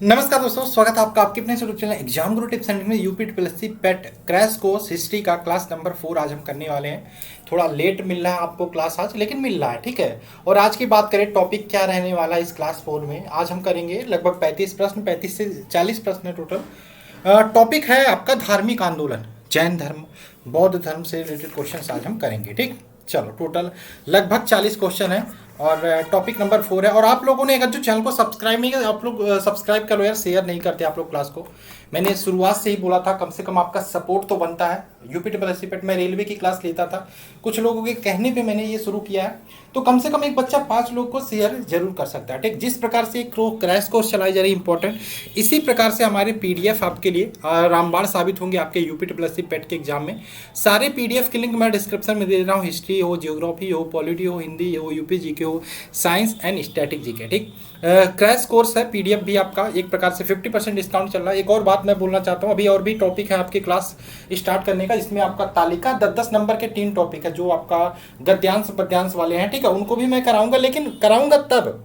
नमस्कार दोस्तों, स्वागत है आपका आपके अपने यूट्यूब चैनल एग्जाम गुरु टिप्स सेंटर में। यूपी ट्रिपल पेट क्रैश कोर्स हिस्ट्री का क्लास नंबर 4 आज हम करने वाले हैं। थोड़ा लेट मिल रहा है आपको क्लास आज, लेकिन मिल रहा है, ठीक है। और आज की बात करें टॉपिक क्या रहने वाला है इस क्लास 4 में, आज हम करेंगे लगभग 35 प्रश्न, 35 से 40 प्रश्न है टोटल। टॉपिक है आपका धार्मिक आंदोलन, जैन धर्म, बौद्ध धर्म से रिलेटेड क्वेश्चन आज हम करेंगे, ठीक। चलो, टोटल लगभग 40 क्वेश्चन है और टॉपिक नंबर 4 है। और आप लोगों ने अगर जो चैनल को सब्सक्राइब नहीं किया, आप लोग सब्सक्राइब करो यार, शेयर नहीं करते आप लोग क्लास को। मैंने शुरुआत से ही बोला था, कम से कम आपका सपोर्ट तो बनता है। यूपी ट्रिपल पेट मैं रेलवे की क्लास लेता था, कुछ लोगों के कहने पे मैंने ये शुरू किया है, तो कम से कम एक बच्चा 5 लोग को शेयर जरूर कर सकता है, ठीक। जिस प्रकार से एक क्रैश कोर्स चलाई जा रही है इंपॉर्टेंट, इसी प्रकार से हमारे पीडीएफ आपके लिए रामबाण साबित होंगे आपके यूपी ट्रिपल पेट के एग्जाम में। सारे पीडीएफ के लिंक मैं डिस्क्रिप्शन में दे रहा हूँ, हिस्ट्री हो, जियोग्राफी हो, पॉलिटी हो, हिंदी हो, यूपी जीके हो, साइंस एंड स्टैटिक जीके, ठीक। क्रैश कोर्स है, पीडीएफ भी आपका एक प्रकार से 50% डिस्काउंट चल रहा है। एक और बात मैं बोलना चाहता हूँ, अभी और भी टॉपिक है आपकी क्लास स्टार्ट करने का, इसमें आपका तालिका 10-10 नंबर के 3 टॉपिक है, जो आपका गद्यांश पद्यांश वाले हैं, ठीक है, उनको भी मैं कराऊंगा, लेकिन कराऊंगा तब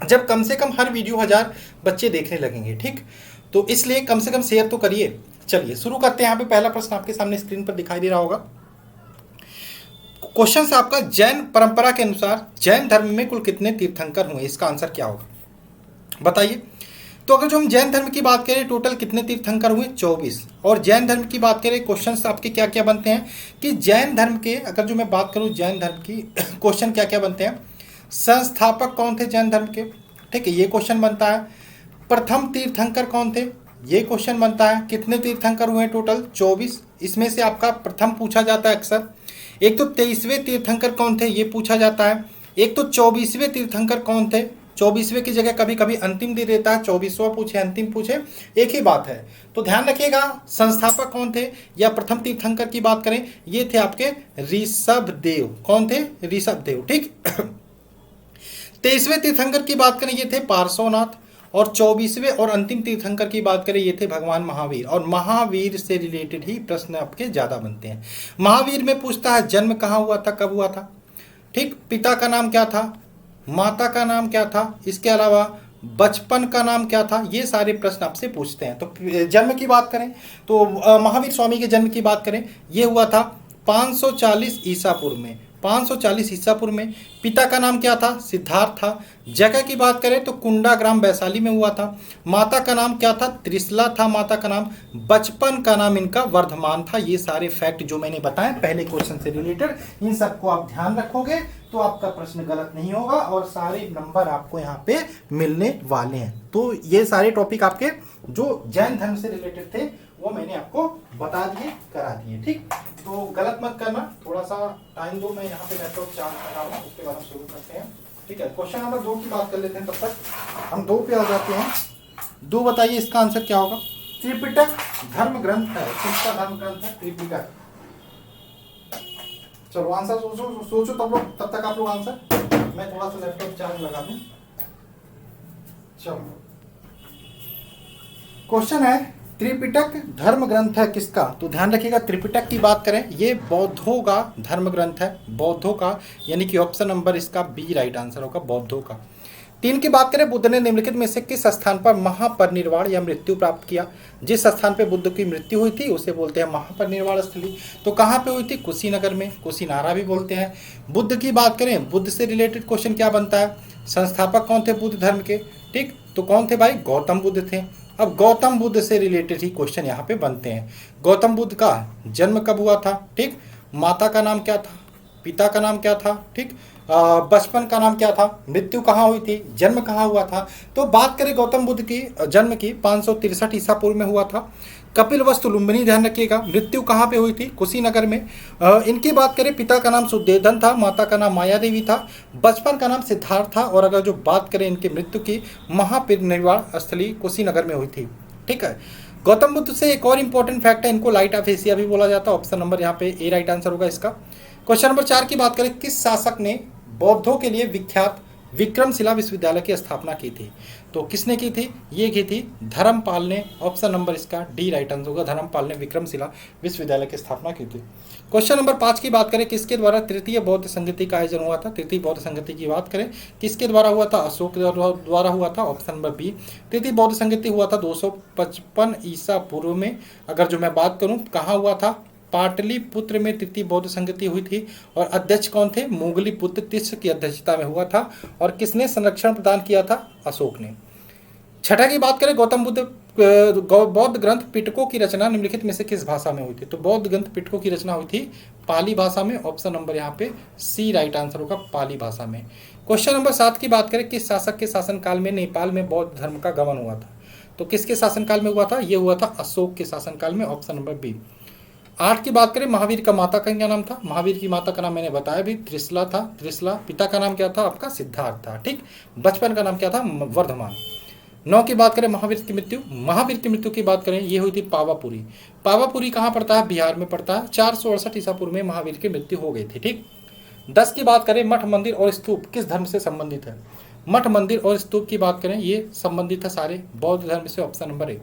जब कम से कम हर वीडियो 1000 बच्चे देखने लगेंगे, ठीक। तो इसलिए कम से कम शेयर तो करिए। चलिए शुरू करते हैं। यहाँ पे पहला प्रश्न आपके सामने स्क्रीन पर दिखाई दे रहा होगा। क्वेश्चन है आपका, जैन परंपरा के अनुसार जैन धर्म में कुल कितने तीर्थंकर हुए, इसका आंसर क्या होगा बताइए। तो अगर जो हम जैन धर्म की बात करें, टोटल कितने तीर्थंकर हुए, 24। और जैन धर्म की बात करें, क्वेश्चंस आपके क्या क्या बनते हैं कि जैन धर्म के, अगर जो मैं बात करूं जैन धर्म की, क्वेश्चन क्या क्या बनते हैं, संस्थापक कौन थे जैन धर्म के, ठीक है, ये क्वेश्चन बनता है। प्रथम तीर्थंकर कौन थे, ये क्वेश्चन बनता है। कितने तीर्थंकर हुए, टोटल 24, इसमें से आपका प्रथम पूछा जाता है अक्सर। एक तो 23वें तीर्थंकर कौन थे, ये पूछा जाता है। एक तो 24वें तीर्थंकर कौन थे, 24वें की जगह कभी कभी अंतिम दे देता है, 24वां पूछे अंतिम पूछे, एक ही बात है। तो ध्यान रखिएगा, संस्थापक कौन थे या प्रथम तीर्थंकर की बात करें, ये थे आपके ऋषभ देव। कौन थे, ऋषभ देव, ठीक। 23वें तीर्थंकर की बात करें, ये थे पार्श्वनाथ। और 24वें और अंतिम तीर्थंकर की बात करें, ये थे भगवान महावीर। और महावीर से रिलेटेड ही प्रश्न आपके ज्यादा बनते हैं। महावीर में पूछता है जन्म कहाँ हुआ था, कब हुआ था, ठीक, पिता का नाम क्या था, माता का नाम क्या था, इसके अलावा बचपन का नाम क्या था, ये सारे प्रश्न आपसे पूछते हैं। तो जन्म की बात करें तो महावीर स्वामी के जन्म की बात करें, ये हुआ था 540 ईसा पूर्व में, 540 ईसा पूर्व में। पिता का नाम क्या था, सिद्धार्थ था। जगह की बात करें तो कुंडा ग्राम वैशाली में हुआ था। माता का नाम क्या था, त्रिशला था माता का नाम। बचपन का नाम इनका वर्धमान था। ये सारे फैक्ट जो मैंने बताए पहले क्वेश्चन से रिलेटेड, इन सबको आप ध्यान रखोगे तो आपका प्रश्न गलत नहीं होगा और सारे नंबर आपको यहाँ पे मिलने वाले हैं। तो ये सारे टॉपिक आपके जो जैन धर्म से रिलेटेड थे वो मैंने आपको बता दिए, करा दिए, ठीक। तो गलत मत करना, थोड़ा सा टाइम दो, मैं यहाँ पे नेटवर्क चार्ज कर रहा हूँ, उसके बाद हम शुरू करते हैं, ठीक है। क्वेश्चन नंबर 2 की बात कर लेते हैं, तब तक हम 2 पे आ जाते हैं। 2 बताइए इसका आंसर क्या होगा। त्रिपिटक धर्म ग्रंथ है, किसका धर्म ग्रंथ है, त्रिपिटक। चलो आंसर सोचो तब तक आप लोग आंसर, मैं थोड़ा सा लैपटॉप चार्ज लगा दूं। चलो क्वेश्चन है, त्रिपिटक धर्म ग्रंथ है किसका। तो ध्यान रखिएगा, त्रिपिटक की बात करें, ये बौद्धों का धर्म ग्रंथ है, बौद्धों का, यानी कि ऑप्शन नंबर इसका बी राइट आंसर होगा, बौद्धों का। 3 की बात करें, बुद्ध ने निम्नलिखित में से किस स्थान पर महापरिनिर्वाण या मृत्यु प्राप्त किया। जिस स्थान पर बुद्ध की मृत्यु हुई थी उसे बोलते हैं महापरिनिर्वाण स्थली। तो कहाँ पे हुई थी, कुशीनगर में, कुशीनारा भी बोलते हैं। बुद्ध की बात करें, बुद्ध से रिलेटेड क्वेश्चन क्या बनता है, संस्थापक कौन थे बुद्ध धर्म के, ठीक। तो कौन थे भाई, गौतम बुद्ध थे। अब गौतम बुद्ध से रिलेटेड ही क्वेश्चन यहाँ पे बनते हैं। गौतम बुद्ध का जन्म कब हुआ था, ठीक, माता का नाम क्या था, पिता का नाम क्या था, ठीक, बचपन का नाम क्या था, मृत्यु कहाँ हुई थी, जन्म कहाँ हुआ था। तो बात करें गौतम बुद्ध की जन्म की, 563 ईसा पूर्व में हुआ था। कपिलवस्तु लुम्बिनी, ध्यान रखिएगा, मृत्यु कहाँ पे हुई थी, कुशीनगर में। इनकी बात करें, पिता का नाम सुदेधन था, माता का नाम माया देवी था, बचपन का नाम सिद्धार्थ था। और अगर जो बात करें इनकी मृत्यु की, महापरिनिर्वाण स्थली कुशीनगर में हुई थी, ठीक है। गौतम बुद्ध से एक और इंपॉर्टेंट फैक्ट है, इनको लाइट ऑफ एशिया भी बोला जाता है। ऑप्शन नंबर यहाँ पे ए राइट आंसर होगा इसका। क्वेश्चन नंबर 4 की बात करें, किस शासक ने बौद्धों के लिए विख्यात विक्रमशिला विश्वविद्यालय की स्थापना की थी? तो किसने की थी? ये की थी धर्मपाल ने। ऑप्शन नंबर इसका डी राइट आंसर होगा। धर्मपाल ने विक्रमशिला विश्वविद्यालय की स्थापना की थी। क्वेश्चन नंबर 5 की बात करें, किसके द्वारा तृतीय बौद्ध संगति का आयोजन हुआ था? तृतीय बौद्ध संगति की बात करें किसके द्वारा हुआ था? अशोक द्वारा हुआ था। Option number B. तृतीय बौद्ध संगति हुआ था 255 ईसा पूर्व में। अगर जो मैं बात करूं कहाँ हुआ था? पाटलिपुत्र में तृतीय बौद्ध संगति हुई थी। और अध्यक्ष कौन थे? मोगलीपुत्र तिस्र की अध्यक्षता में हुआ था। और किसने संरक्षण प्रदान किया था? अशोक ने। छठा की बात करें, गौतम बुद्ध बौद्ध ग्रंथ पिटकों की रचना निम्नलिखित में से किस भाषा में हुई थी? तो बौद्ध ग्रंथ पिटकों की रचना हुई थी पाली भाषा में। ऑप्शन नंबर यहाँ पे सी राइट आंसर होगा, पाली भाषा में। क्वेश्चन नंबर 7 की बात करें, किस शासक के शासनकाल में नेपाल में बौद्ध धर्म का गमन हुआ था? तो किसके शासनकाल में हुआ था? ये हुआ था अशोक के शासनकाल में। Option number B. 8 की बात करें, महावीर का माता का क्या नाम था? महावीर की माता का नाम मैंने बताया भी, त्रिशला था। त्रिशला। पिता का नाम क्या था? आपका सिद्धार्थ था। ठीक। बचपन का नाम क्या था? वर्धमान। 9 की बात करें, महावीर की मृत्यु। महावीर की मृत्यु की बात करें, ये हुई थी पावापुरी। पावापुरी कहाँ पड़ता है? बिहार में पड़ता है। 468 ईसा पूर्व में महावीर की मृत्यु हो गई थी। ठीक। 10 की बात करें, मठ मंदिर और स्तूप किस धर्म से संबंधित है? मठ मंदिर और स्तूप की बात करें, ये संबंधित है सारे बौद्ध धर्म से। Option number A.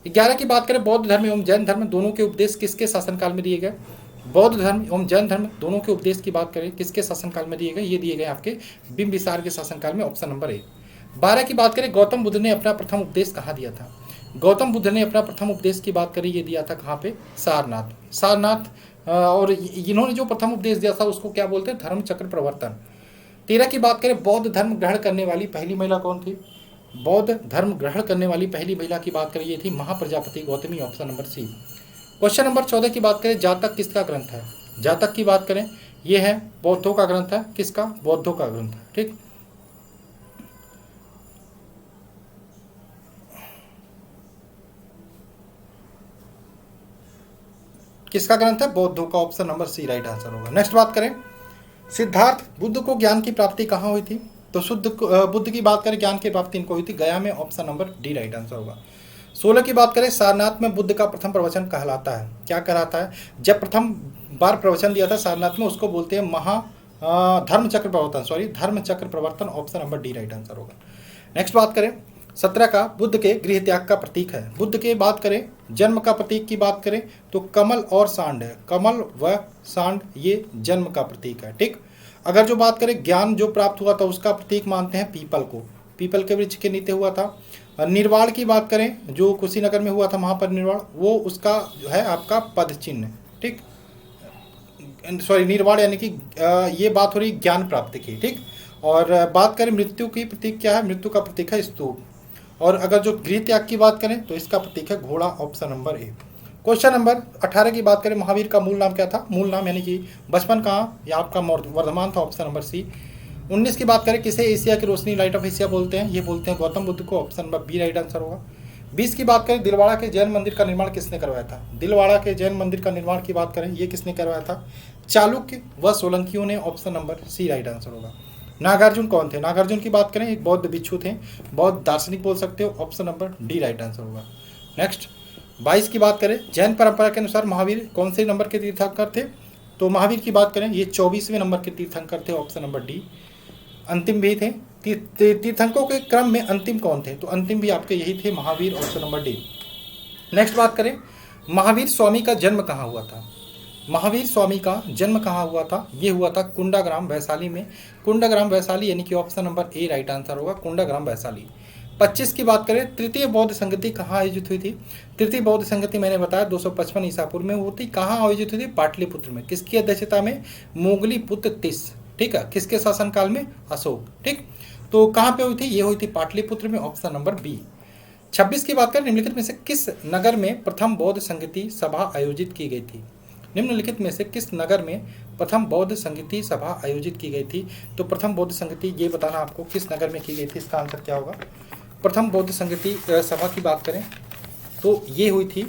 11 की बात करें, बौद्ध धर्म एवं जैन धर्म दोनों के उपदेश किसके शासनकाल में दिए गए? बौद्ध धर्म एवं जैन धर्म दोनों के उपदेश की बात करें किसके शासनकाल में दिए गए? ये दिए गए आपके बिंबिसार के शासनकाल में। Option number A. 12 की बात करें, गौतम बुद्ध ने अपना प्रथम उपदेश कहाँ दिया था? गौतम बुद्ध ने अपना प्रथम उपदेश की बात करें, ये दिया था कहाँ पे? सारनाथ। सारनाथ। और इन्होंने जो प्रथम उपदेश दिया था उसको क्या बोलते हैं? धर्म चक्र प्रवर्तन। 13 की बात करें, बौद्ध धर्म ग्रहण करने वाली पहली महिला कौन थी? बौद्ध धर्म ग्रहण करने वाली पहली महिला की बात करें, ये थी Mahaprajapati Gautami. Option number C. Question number 14 की बात करें, जातक किसका ग्रंथ है? जातक की बात करें, ये है बौद्धों का ग्रंथ है। किसका? बौद्धों का ग्रंथ है। ठीक। किसका ग्रंथ है? बौद्धों का। Option number C right answer होगा। नेक्स्ट बात करें, सिद्धार्थ बुद्ध को ज्ञान की प्राप्ति कहाँ हुई थी? तो बुद्ध की बात करें, ज्ञान की प्राप्ति इनको हुई थी गया में। Option number D right answer होगा। 16 की बात करें, सारनाथ में बुद्ध का प्रथम प्रवचन कहलाता है। क्या कहलाता है? जब प्रथम बार प्रवचन दिया था सारनाथ में, उसको बोलते हैं धर्म चक्र प्रवर्तन। सॉरी, धर्म चक्र प्रवर्तन। Option number D right answer होगा। नेक्स्ट बात करें, 17 का, बुद्ध के गृह त्याग का प्रतीक है। बुद्ध के बात करें, जन्म का प्रतीक की बात करें तो कमल और सांड है। कमल व सांड ये जन्म का प्रतीक है। ठीक। अगर जो बात करें ज्ञान जो प्राप्त हुआ था उसका प्रतीक मानते हैं पीपल को। पीपल के वृक्ष के नीचे हुआ था। निर्वाण की बात करें, जो कुशीनगर में हुआ था महापरिनिर्वाण, वो उसका जो है आपका पद चिन्ह। ठीक। सॉरी, निर्वाण यानी कि ये बात हो रही ज्ञान प्राप्ति की। ठीक। और बात करें मृत्यु की प्रतीक क्या है? मृत्यु का प्रतीक है स्तूप। और अगर जो गृह त्याग की बात करें तो इसका प्रतीक है घोड़ा। Option number A. Question number 18 की बात करें, महावीर का मूल नाम क्या था? मूल नाम यानी कि बचपन कहाँ? या आपका वर्धमान था। ऑप्शन नंबर सी। 19 की बात करें, किसे एशिया की रोशनी लाइट ऑफ एशिया बोलते हैं? ये बोलते हैं गौतम बुद्ध को। Option number B right answer होगा। 20 की बात करें, दिलवाड़ा के जैन मंदिर का निर्माण किसने करवाया था? दिलवाड़ा के जैन मंदिर का निर्माण की बात करें, ये किसने करवाया था? चालुक्य व सोलंकियों ने। Option number C right answer होगा। नागार्जुन कौन थे? नागार्जुन की बात करें, एक बौद्ध भिक्षु थे, बौद्ध दार्शनिक बोल सकते हो। Option number D right answer होगा। नेक्स्ट 22 की बात करें, जैन परंपरा के अनुसार महावीर कौन से नंबर के तीर्थंकर थे? तो महावीर की बात करें, ये 24वें नंबर के तीर्थंकर थे। Option number D. अंतिम भी थे। तीर्थंकरों के क्रम में अंतिम कौन थे? तो अंतिम भी आपके यही थे, Mahavir. Option number D. Next बात करें, महावीर स्वामी का जन्म कहाँ हुआ था? महावीर स्वामी का जन्म कहाँ हुआ था? ये हुआ था कुंडाग्राम वैशाली में। कुंडाग्राम वैशाली यानी कि option number A right answer होगा, कुंडाग्राम वैशाली। 25 की बात करें, तृतीय बौद्ध संगति कहाँ आयोजित हुई थी? तृतीय बौद्ध संगति मैंने बताया 255 ईसा पूर्व में होती। कहाँ आयोजित हुई थी? पाटलिपुत्र में। किसकी अध्यक्षता में? मोगलीपुत्र तिस्र। ठीक है। किसके शासनकाल में? अशोक। ठीक। तो कहाँ पे हुई थी? ये हुई थी पाटलिपुत्र में। Option number B. 26 की बात करें, निम्नलिखित में से किस नगर में प्रथम बौद्ध संगति सभा आयोजित की गई थी? निम्नलिखित में से किस नगर में प्रथम बौद्ध संगति सभा आयोजित की गई थी? तो प्रथम बौद्ध संगति ये बताना आपको किस नगर में की गई थी, इसका आंसर क्या होगा? प्रथम बौद्ध संगति सभा की बात करें तो ये हुई थी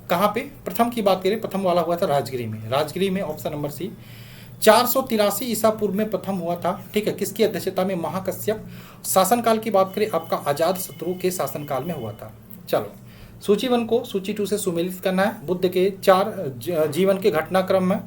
कहाँ पे? प्रथम की बात करें, प्रथम वाला हुआ था राजगिरी में। राजगिरी में। ऑप्शन नंबर सी। 483 ईसा पूर्व में प्रथम हुआ था। ठीक है। किसकी अध्यक्षता में? महाकश्यप। शासनकाल की बात करें, आपका अजात शत्रु के शासनकाल में हुआ था। चलो, सूची 1 को सूची 2 से सुमेलित करना है। बुद्ध के 4 जीवन के घटनाक्रम में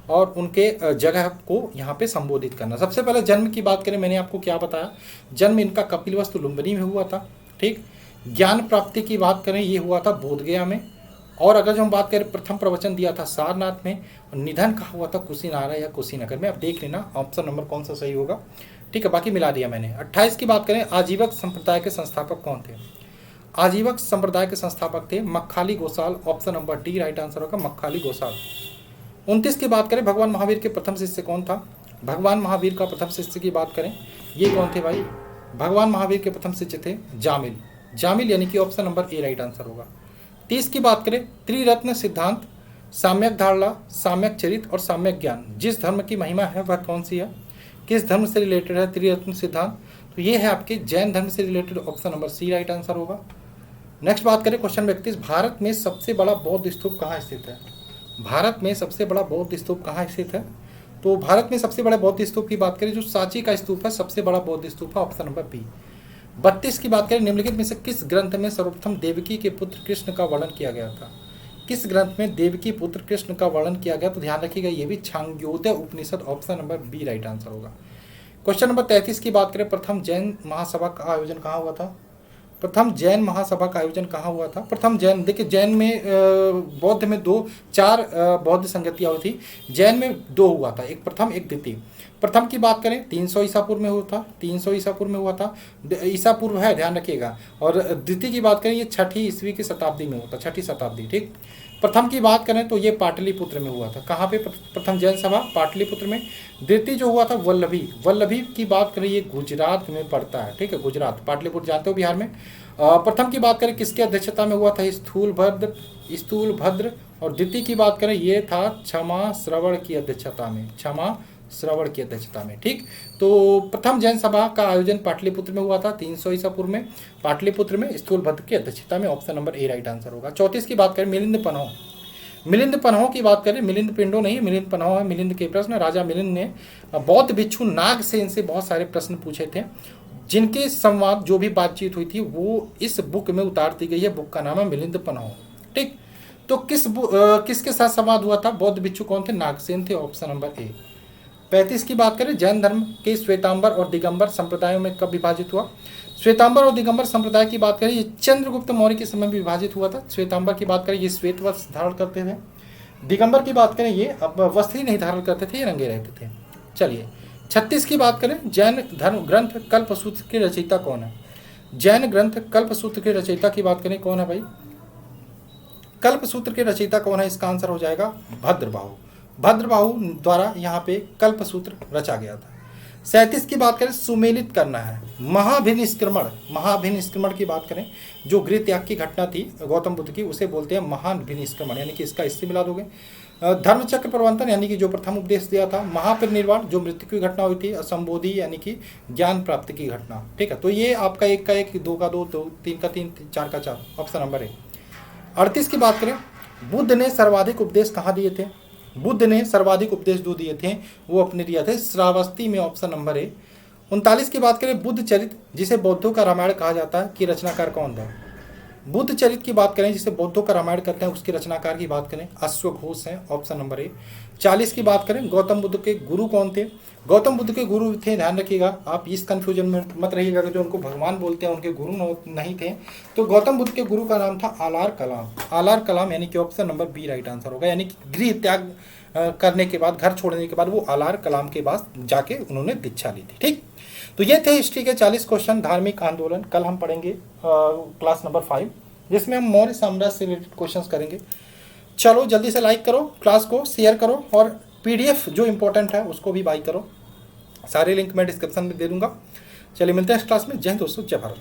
और उनके जगह को यहाँ पे संबोधित करना। सबसे पहले जन्म की बात करें, मैंने आपको क्या बताया, जन्म इनका कपिलवस्तु लुम्बिनी में हुआ था। ठीक, ज्ञान प्राप्ति की बात करें ये हुआ था बोधगया में, और अगर जो हम बात करें प्रथम प्रवचन दिया था सारनाथ में, और निधन कहा हुआ था कुशीनारा या कुशीनगर में। अब देख लेना ऑप्शन नंबर कौन सा सही होगा। ठीक है, बाकी मिला दिया मैंने। 28 की बात करें, आजीवक संप्रदाय के संस्थापक कौन थे? आजीवक संप्रदाय के संस्थापक थे Makkhali Gosal, option number D right answer होगा, मक्खाली गोसाल। 29 की बात करें, भगवान महावीर के प्रथम शिष्य कौन था? भगवान महावीर का प्रथम शिष्य की बात करें, ये कौन थे भाई? भगवान महावीर के प्रथम शिष्य थे जामिल। जामिल यानी कि option number A right answer होगा। 30 की बात करें, त्रिरत्न सिद्धांत, साम्यक धारणा, साम्यक चरित और साम्यक ज्ञान, जिस धर्म की महिमा है वह कौन सी है? किस धर्म से रिलेटेड है त्रिरत्न सिद्धांत? तो ये है आपके जैन धर्म से related, option number C right answer होगा। नेक्स्ट बात करें क्वेश्चन 31, भारत में सबसे बड़ा बौद्ध स्तूप कहाँ स्थित है? भारत में सबसे बड़ा बौद्ध स्तूप कहाँ स्थित है? तो भारत में सबसे बड़े बौद्ध स्तूप की बात करें, जो सांची का स्तूप है, सबसे बड़ा बौद्ध स्तूप है, ऑप्शन नंबर बी। 32 की बात करें, निम्नलिखित में से किस ग्रंथ में सर्वप्रथम देवकी के पुत्र कृष्ण का वर्णन किया गया था? किस ग्रंथ में देवकी पुत्र कृष्ण का वर्णन किया गया? तो ध्यान रखिएगा ये भी Chandogya Upanishad, option number B right answer होगा। क्वेश्चन नंबर 33 की बात करें, प्रथम जैन महासभा का आयोजन कहाँ हुआ था? प्रथम जैन महासभा का आयोजन कहाँ हुआ था? प्रथम जैन, देखिए जैन में बौद्ध में चार बौद्ध संगतियाँ हुई थी, जैन में 2 हुआ था, एक प्रथम एक द्वितीय। प्रथम की बात करें 300 ईसा पूर्व में हुआ था, 300 ईसा पूर्व में हुआ था, ईसा पूर्व है ध्यान रखिएगा। और द्वितीय की बात करें ये 6वीं ईस्वी की शताब्दी में हुआ था, 6वीं शताब्दी। ठीक, प्रथम की बात करें तो ये पाटलिपुत्र में हुआ था। कहाँ पे प्रथम जैन सभा? पाटलिपुत्र में। द्वितीय जो हुआ था वल्लभी की बात करें, ये गुजरात में पड़ता है। ठीक है, गुजरात, पाटलिपुत्र जानते हो बिहार में। प्रथम की बात करें किसकी अध्यक्षता में हुआ था? स्थूलभद्र। और द्वितीय की बात करें ये था क्षमा श्रवण की अध्यक्षता में, क्षमा श्रवण की अध्यक्षता में। ठीक, तो प्रथम जैन सभा का आयोजन पाटलिपुत्र में हुआ था 300 ईसा पूर्व में, पाटलिपुत्र में, स्थूलभद्र की अध्यक्षता में, option number A right answer होगा। 34 की बात करें, मिलिंद पन्हो की बात करें, मिलिंद पिंडो नहीं, मिलिंद पन्हो है। मिलिंद के प्रश्न, राजा मिलिंद ने बौद्ध भिक्षु नागसेन से बहुत सारे प्रश्न पूछे थे, जिनके संवाद जो भी बातचीत हुई थी वो इस बुक में उतार दी गई है। बुक का नाम है मिलिंद पन्हो। ठीक, तो किसके साथ संवाद हुआ था? बौद्ध भिक्षु कौन थे? नागसेन थे, ऑप्शन नंबर ए। 35 की बात करें, जैन धर्म के श्वेतांबर और दिगंबर संप्रदायों में कब विभाजित हुआ? श्वेतांबर और दिगंबर संप्रदाय की बात करें, ये चंद्रगुप्त मौर्य के समय में विभाजित हुआ था। श्वेतांबर की बात करें, ये श्वेत वस्त्र धारण करते थे। दिगंबर की बात करें, ये अब वस्त्र ही नहीं धारण करते थे, ये रंगे रहते थे। चलिए 36 की बात करें, जैन धर्म ग्रंथ कल्पसूत्र के रचयिता कौन है? जैन ग्रंथ कल्पसूत्र के रचयिता की बात करें, कौन है भाई? कल्पसूत्र के रचयिता कौन है? इसका आंसर हो जाएगा भद्रबाहु। भद्रबाहु द्वारा यहाँ पे कल्पसूत्र रचा गया था। 37 की बात करें, सुमेलित करना है, महाभिनिष्क्रमण की बात करें, जो गृह त्याग की घटना थी गौतम बुद्ध की, उसे बोलते हैं महाभिनिष्क्रमण, यानी कि इसका इससे मिला दोगे। धर्मचक्र प्रवर्तन यानी कि जो प्रथम उपदेश दिया था। महापरिनिर्वाण जो मृत्यु की घटना हुई थी। असंबोधि यानी कि ज्ञान प्राप्ति की घटना। ठीक है, तो ये आपका 1 का 1, 2 का 2, 3 का 3, 4 का 4, ऑप्शन नंबर है। 38 की बात करें, बुद्ध ने सर्वाधिक उपदेश कहाँ दिए थे? बुद्ध ने सर्वाधिक उपदेश जो दिए थे वो अपने दिया थे श्रावस्ती में, ऑप्शन नंबर ए। 39 की बात करें, बुद्ध चरित जिसे बौद्धों का रामायण कहा जाता है, कि रचनाकार कौन था? बुद्ध चरित की बात करें जिसे बौद्धों का रामायण करते हैं, उसके रचनाकार की बात करें, अश्वघोष हैं, ऑप्शन नंबर ए। 40 की बात करें, गौतम बुद्ध के गुरु कौन थे? गौतम बुद्ध के गुरु थे, ध्यान रखिएगा आप, इस कंफ्यूजन में मत रहिएगा कि जो उनको भगवान बोलते हैं उनके गुरु नहीं थे। तो गौतम बुद्ध के गुरु का नाम था आलार कलाम। आलार कलाम यानी कि option number B right answer होगा। यानी कि गृह त्याग करने के बाद, घर छोड़ने के बाद वो आलार कलाम के पास जाके उन्होंने दीक्षा ली थी। ठीक, तो ये थे हिस्ट्री के 40 क्वेश्चन, धार्मिक आंदोलन। कल हम पढ़ेंगे क्लास नंबर 5, जिसमें हम मौर्य साम्राज्य से रिलेटेड क्वेश्चंस करेंगे। चलो जल्दी से लाइक करो, क्लास को शेयर करो, और पीडीएफ जो इंपॉर्टेंट है उसको भी बाय करो। सारे लिंक मैं डिस्क्रिप्शन में दे दूंगा। चलिए मिलते हैं इस क्लास में। जय हिंद दोस्तों, जय भारत।